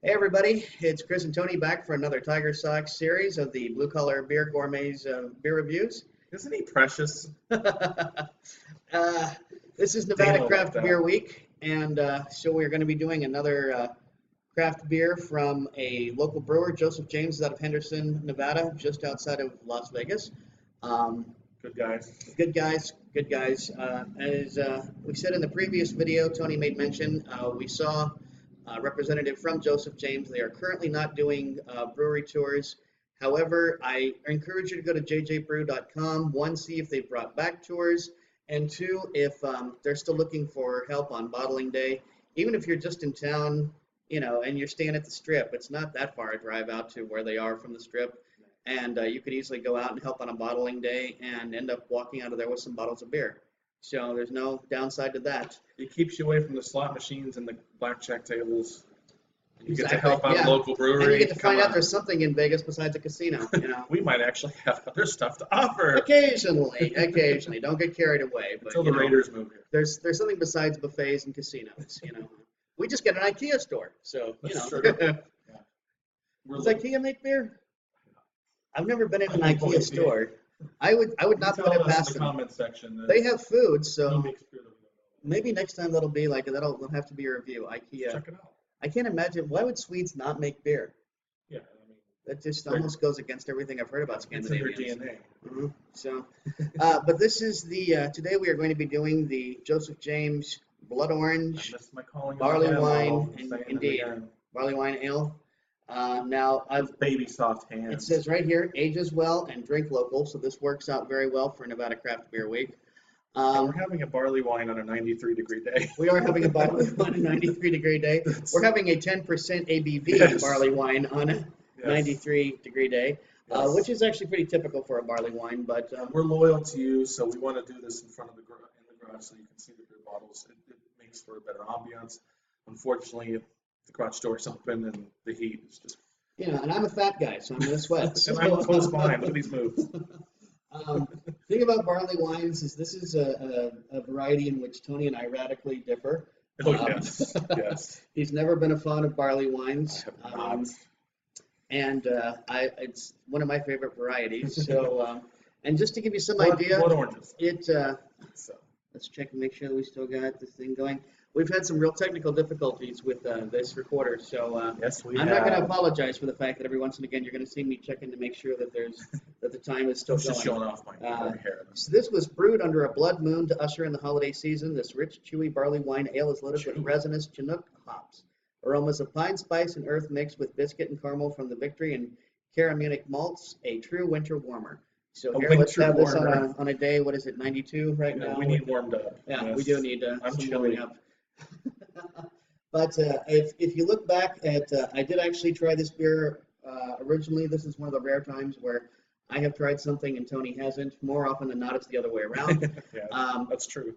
Hey everybody, it's Chris and Tony back for another Tiger Sox series of the Blue Collar Beer Gourmets beer reviews. Isn't he precious? This is Nevada Craft Beer Week, and so we're going to be doing another craft beer from a local brewer, Joseph James, out of Henderson, Nevada, just outside of Las Vegas. Good guys. Good guys, good guys. As we said in the previous video, Tony made mention, we saw a representative from Joseph James. They are currently not doing brewery tours. However, I encourage you to go to jjbrew.com. One, see if they brought back tours, and two, if they're still looking for help on bottling day. Even if you're just in town, you know, and you're staying at the Strip, it's not that far a drive out to where they are from the Strip. And you could easily go out and help on a bottling day and end up walking out of there with some bottles of beer. So there's no downside to that. It keeps you away from the slot machines and the blackjack tables. You Exactly. get to help out a local brewery. And you get to find out there's something in Vegas besides a casino. You know, we might actually have other stuff to offer. Occasionally. Don't get carried away. But until the Raiders move here. There's something besides buffets and casinos. You know, we just get an IKEA store, so you know. Yeah. Does IKEA make beer? I've never been in an IKEA store. I would not put it past them. Comment section. They have food, so maybe next time that'll have to be a review. IKEA. Check it out. I can't imagine, why would Swedes not make beer? Yeah, I mean, that just almost goes against everything I've heard about Scandinavians. It's in their DNA. Mm-hmm. So, but this is today we are going to be doing the Joseph James Blood Orange Barleywine, indeed, Barleywine Ale. Now, baby soft hands. It says right here, ages well and drink local, so this works out very well for Nevada Craft Beer Week. We're having a barley wine on a 93-degree day. We are having a barley wine on a 93-degree day. We're having a 10% ABV barley wine on a 93-degree day, which is actually pretty typical for a barley wine. But we're loyal to you, so we want to do this in front of the garage so you can see the beer bottles. It makes for a better ambiance. Unfortunately, the garage door is open and the heat is just. You know, and I'm a fat guy, so I'm going to sweat. And I'm close behind. Look at these moves. Thing about barley wines is this is a variety in which Tony and I radically differ. Oh, yes. Yes. He's never been a fan of barley wines. I have not. And it's one of my favorite varieties. So, and just to give you some idea, blood oranges. Let's check and make sure that we still got this thing going. We've had some real technical difficulties with this recorder, so yes, I'm not going to apologize for the fact that every once and again you're going to see me checking to make sure that that the time is still going. Just showing off my hair. So this was brewed under a blood moon to usher in the holiday season. This rich, chewy barley wine ale is loaded with resinous Chinook hops. Aromas of pine spice and earth mixed with biscuit and caramel from the Victory and Caramunic malts, a true winter warmer. So here, let's have this on a day, what is it, 92 right now? We need warmed up. Yeah, yes. We do need I'm some chilly. warming up. But if you look back at, I did actually try this beer originally. This is one of the rare times where I have tried something and Tony hasn't. More often than not, it's the other way around. Yeah, that's true.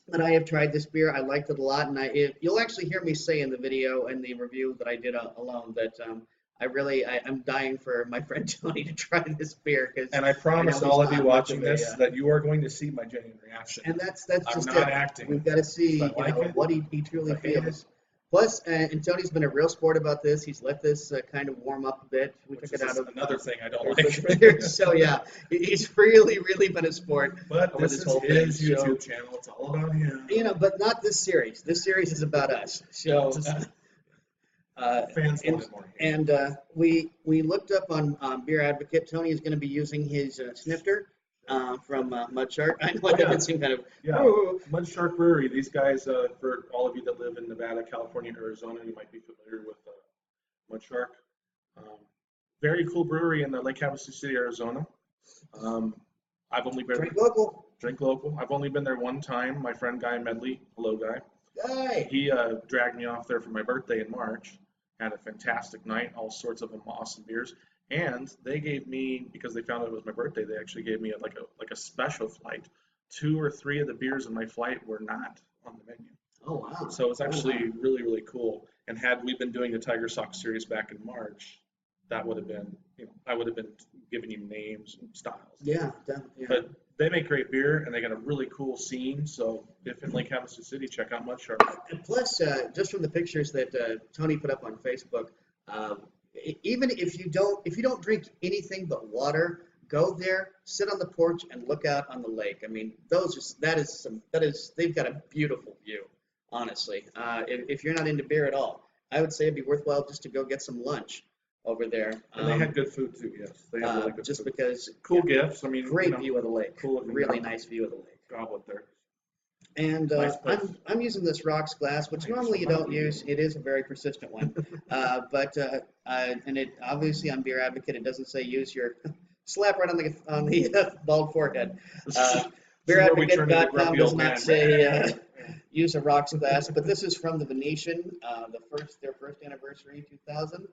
But I have tried this beer. I liked it a lot, and you'll actually hear me say in the video and the review that I did alone that I'm dying for my friend Tony to try this beer. And I promise all of you watching this that you are going to see my genuine reaction. And that's I'm just not acting. We've got to see what he truly feels. Plus, and Tony's been a real sport about this. He's let this kind of warm up a bit. We took it out of another thing I don't like. So yeah, he's really been a sport. But this is his YouTube channel. It's all about him. You know, but not this series. This series is about us. So. Fans and we looked up on Beer Advocate. Tony is going to be using his snifter from Mud Shark. I know I think it seemed kind of Mud Shark Brewery. These guys, for all of you that live in Nevada, California, Arizona, you might be familiar with Mud Shark. Very cool brewery in Lake Havasu City, Arizona. I've only been drink local. Drink local. I've only been there one time. My friend Guy Medley, hello Guy. Guy. He dragged me off there for my birthday in March. Had a fantastic night, all sorts of awesome beers, and they gave me, because they found out it was my birthday, they actually gave me like a special flight. 2 or 3 of the beers in my flight were not on the menu. Oh wow! So it's actually really cool. And had we been doing the Tiger Sox series back in March, that would have been, I would have been giving you names and styles. Yeah, definitely. Yeah. But they make great beer, and they got a really cool scene. So if in Lake Havasu City, check out Mud Shark. And plus, just from the pictures that Tony put up on Facebook, even if you don't drink anything but water, go there, sit on the porch, and look out on the lake. I mean, they've got a beautiful view. Honestly, if you're not into beer at all, I would say it'd be worthwhile just to go get some lunch over there. And they had good food too. Yes, they had really good just food. because Cool gifts. I mean, great view of the lake. Cool, really nice view of the lake. Goblet there. And Nice I'm using this rocks glass, which Nice. normally you don't use. It is a very persistent one, and it obviously on Beer Advocate it doesn't say use your slap right on the bald forehead. BeerAdvocate.com does not say use a rocks glass, but this is from the Venetian, their first anniversary, 2000.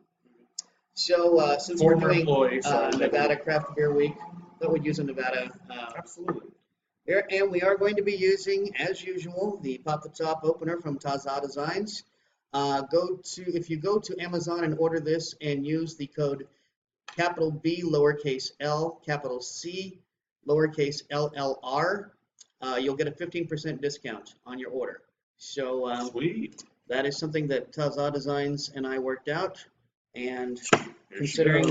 So since we're doing Nevada Craft Beer Week, that would use a Nevada. Absolutely. And we are going to be using, as usual, the Pop the Top opener from Taza Designs. If you go to Amazon and order this and use the code capital B lowercase l capital C lowercase LLR, you'll get a 15% discount on your order. So Sweet. that is something that Taza Designs and I worked out, and Here considering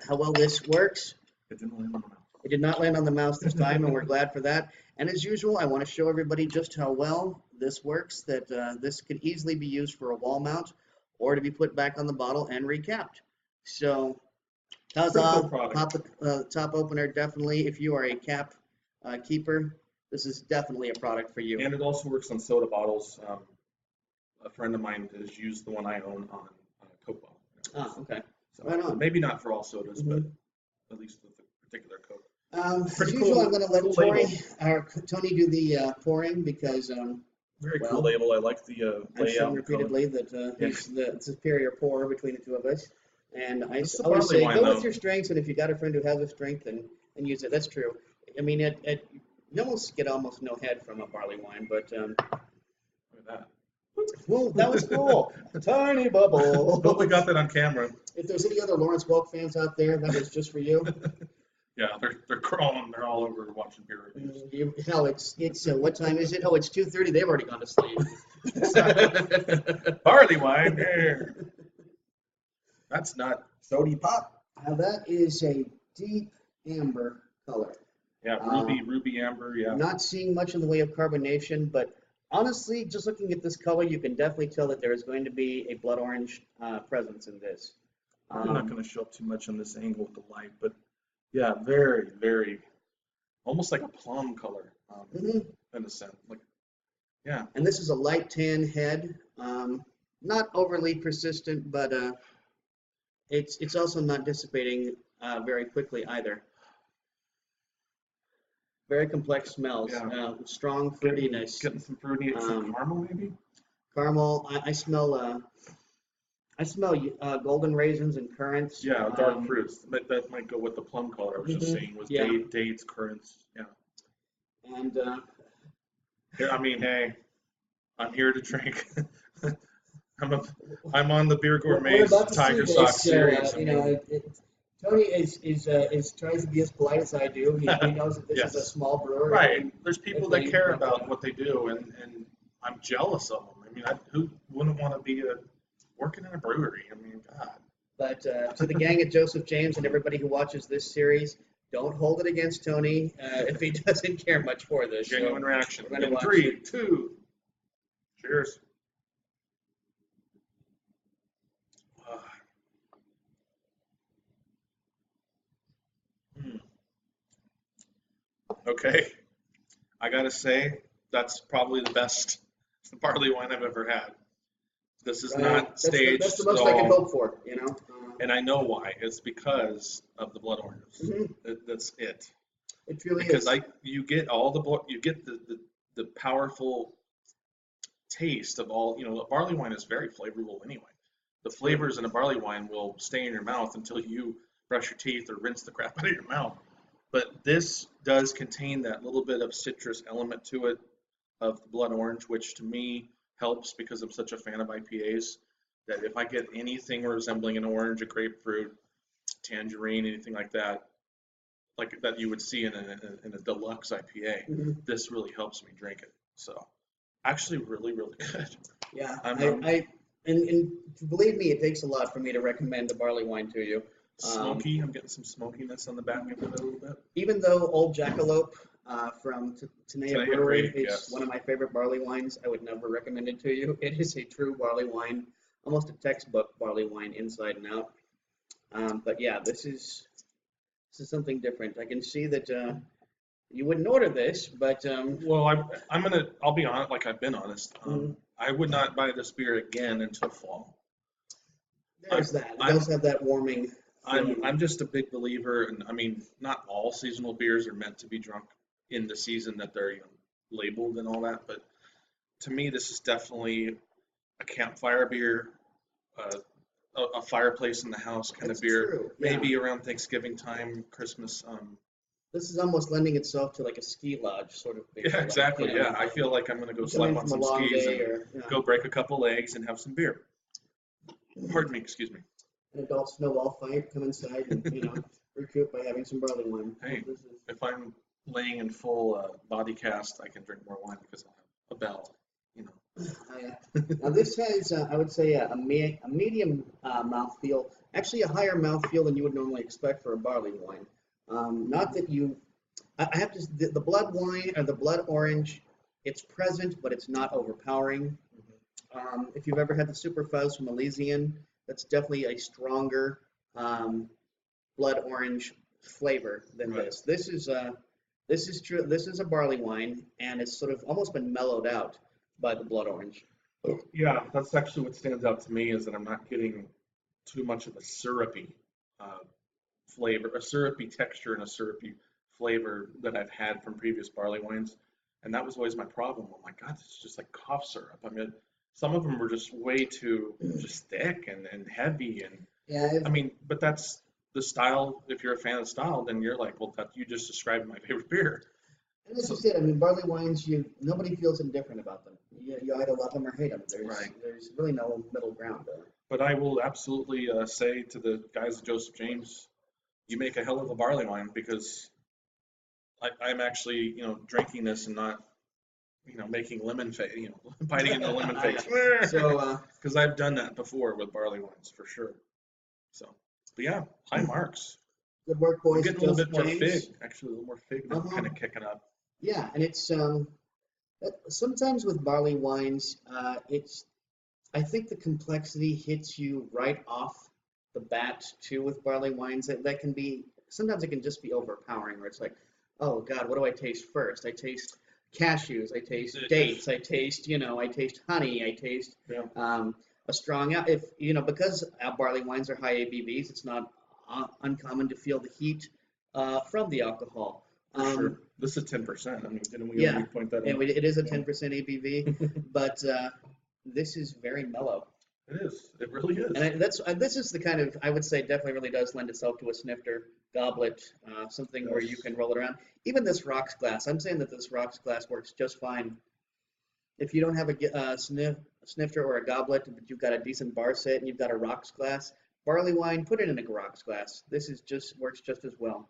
how well this works, it didn't land on the mouse. it did not land on the mouse this time, and we're glad for that. And as usual, I want to show everybody just how well this works, that this could easily be used for a wall mount or to be put back on the bottle and recapped. So Taza Pop the Top opener, definitely, if you are a cap keeper, this is definitely a product for you. And it also works on soda bottles. A friend of mine has used the one I own on Coke bottle. Ah, okay. So Right on. maybe not for all sodas, but at least with a particular Coke. As Pretty usual, cool- I'm going to let cool Tony do the pouring because Very well, cool label. I like the I've layout. shown repeatedly that he's the superior pourer between the two of us. And I It's the always say, Barleywine, go with though. your strengths, and if you got a friend who has a strength, then use it. That's true. I mean, you almost get almost no head from a barley wine, but Look at that. well, that was cool. Tiny bubble. Hope we got that on camera. If there's any other Lawrence Welk fans out there, that was just for you. Yeah, they're crawling. They're all over watching beer reviews. Hell, it's what time is it? Oh, it's 2:30. They've already gone to sleep. Barley wine. There. That's not sody pop. Now that is a deep amber color. Yeah, ruby amber. Yeah. Not seeing much in the way of carbonation, but honestly, just looking at this color, you can definitely tell that there is going to be a blood orange presence in this. I'm not going to show up too much on this angle with the light, but yeah, very, very, almost like a plum color in a sense. Like, yeah. And this is a light tan head, not overly persistent, but it's also not dissipating very quickly either. Very complex smells, Yeah. strong fruitiness. Getting some fruity, some caramel maybe. Caramel. I smell golden raisins and currants. Yeah, dark fruits. That might go with the plum color I was just saying, with dates, currants. Yeah. And Here, I mean, hey, I'm here to drink. I'm on the Beer Gourmet's tigersox series. Tony tries to be as polite as I do. He knows that this is a small brewery. Right. There's people that care about what they do, and I'm jealous of them. I mean, who wouldn't want to be working in a brewery? I mean, God. But to the gang at Joseph James and everybody who watches this series, don't hold it against Tony if he doesn't care much for this. Genuine reaction. In 3, 2, cheers. Okay, I gotta say that's probably the best barley wine I've ever had. This is not staged. That's the most I can hope for, And I know why. It's because of the blood oranges. That's it. It really because is. You get the powerful taste of all. Barley wine is very flavorful anyway. The flavors in a barley wine will stay in your mouth until you brush your teeth or rinse the crap out of your mouth. But this does contain that little bit of citrus element to it of the blood orange, which to me helps because I'm such a fan of IPAs, that if I get anything resembling an orange, a grapefruit, tangerine, anything like that, like that you would see in a deluxe IPA. This really helps me drink it. So actually really, really good. Yeah, I'm and believe me, it takes a lot for me to recommend the barley wine to you. smoky. I'm getting some smokiness on the back end of it a little bit. Even though Old Jackalope from Tenaya Tenaya Brewery Brewery, is yes. one of my favorite barley wines, I would never recommend it to you. It is a true barley wine, almost a textbook barley wine inside and out. But yeah, this is something different. I can see that you wouldn't order this, but Well, I'll be honest, like I've been honest. I would not buy this beer again until fall. there's that. It does have that warming feeling. I'm just a big believer, and I mean, not all seasonal beers are meant to be drunk in the season that they're labeled and all that, but to me, this is definitely a campfire beer, a fireplace in the house kind That's of beer. true, yeah. Maybe around Thanksgiving time, Christmas. This is almost lending itself to like a ski lodge sort of beer. Yeah, like, exactly. you know, Yeah, I feel like I'm gonna go you come slap in on from a some long skis day and or, you know, go break a couple legs and have some beer. Pardon me, excuse me. an adult snowball fight, come inside and, you know, recoup by having some barley wine. Hey, This is, if I'm laying in full body cast, I can drink more wine because I'll have a bell, you know. now this has, I would say, a medium mouthfeel, actually a higher mouthfeel than you would normally expect for a barley wine. Not that you, I have to, the blood wine or the blood orange, it's present, but it's not overpowering. If you've ever had the Super Fuzz from Elysian, that's definitely a stronger blood orange flavor than Right. this. This is true. This is a barley wine, and it's sort of almost been mellowed out by the blood orange. Yeah, that's actually what stands out to me is that I'm not getting too much of a syrupy flavor, a syrupy texture and a syrupy flavor that I've had from previous barley wines. And that was always my problem. I'm like, God, this is just like cough syrup. I mean, some of them were just way too just thick and heavy. And Yeah, I mean, but that's the style. If you're a fan of the style, then you're like, well, that you just described my favorite beer. and as you said, I mean, barley wines, nobody feels indifferent about them. You either love them or hate them. Right. There's really no middle ground there. But I will absolutely say to the guys at Joseph James, you make a hell of a barley wine because I'm actually, drinking this and not, making lemon face, biting into lemon face. So, Because I've done that before with barley wines for sure. So, but yeah, high marks. good work, I'm boys. getting a little bit more James. fig, actually a little more fig now, kind of kicking up. Yeah, and it's sometimes with barley wines, I think the complexity hits you right off the bat too with barley wines. That can be sometimes it can just be overpowering where it's like, oh God, what do I taste first? I taste cashews, I taste dates, I taste I taste honey, I taste Yeah. a strong because barley wines are high ABVs. It's not uncommon to feel the heat from the alcohol. For sure. This is 10%. I mean, didn't we Yeah, already point that out? it is a 10% ABV, but this is very mellow. It is. It really is. And this is the kind of, I would say, definitely really does lend itself to a snifter goblet, something where you can roll it around. Even this rocks glass, I'm saying that this rocks glass works just fine. If you don't have a snifter or a goblet, but you've got a decent bar set and you've got a rocks glass, barley wine, put it in a rocks glass. This is works just as well.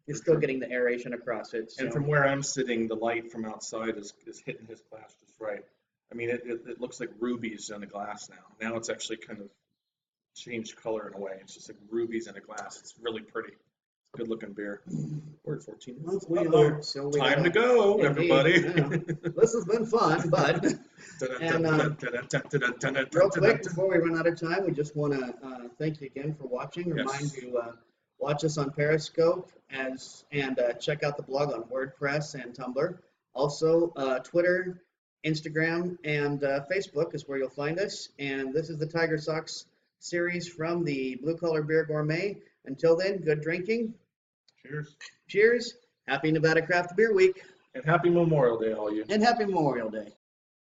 You're still getting the aeration across it. So. And from where I'm sitting, the light from outside is hitting his glass just right. I mean, it looks like rubies in the glass now. Now it's actually kind of changed color in a way. It's just like rubies in a glass. It's really pretty. Good looking beer. We're at 14 minutes. We are. So Time to go, everybody. This has been fun, but real quick before we run out of time, we just want to thank you again for watching. Remind you watch us on Periscope and check out the blog on WordPress and Tumblr. Also, Twitter, Instagram, and Facebook is where you'll find us. And this is the tigersox series from the Blue Collar Beer Gourmet. Until then, good drinking. Cheers. Cheers. Happy Nevada Craft Beer Week. And happy Memorial Day, all you. And happy Memorial Day.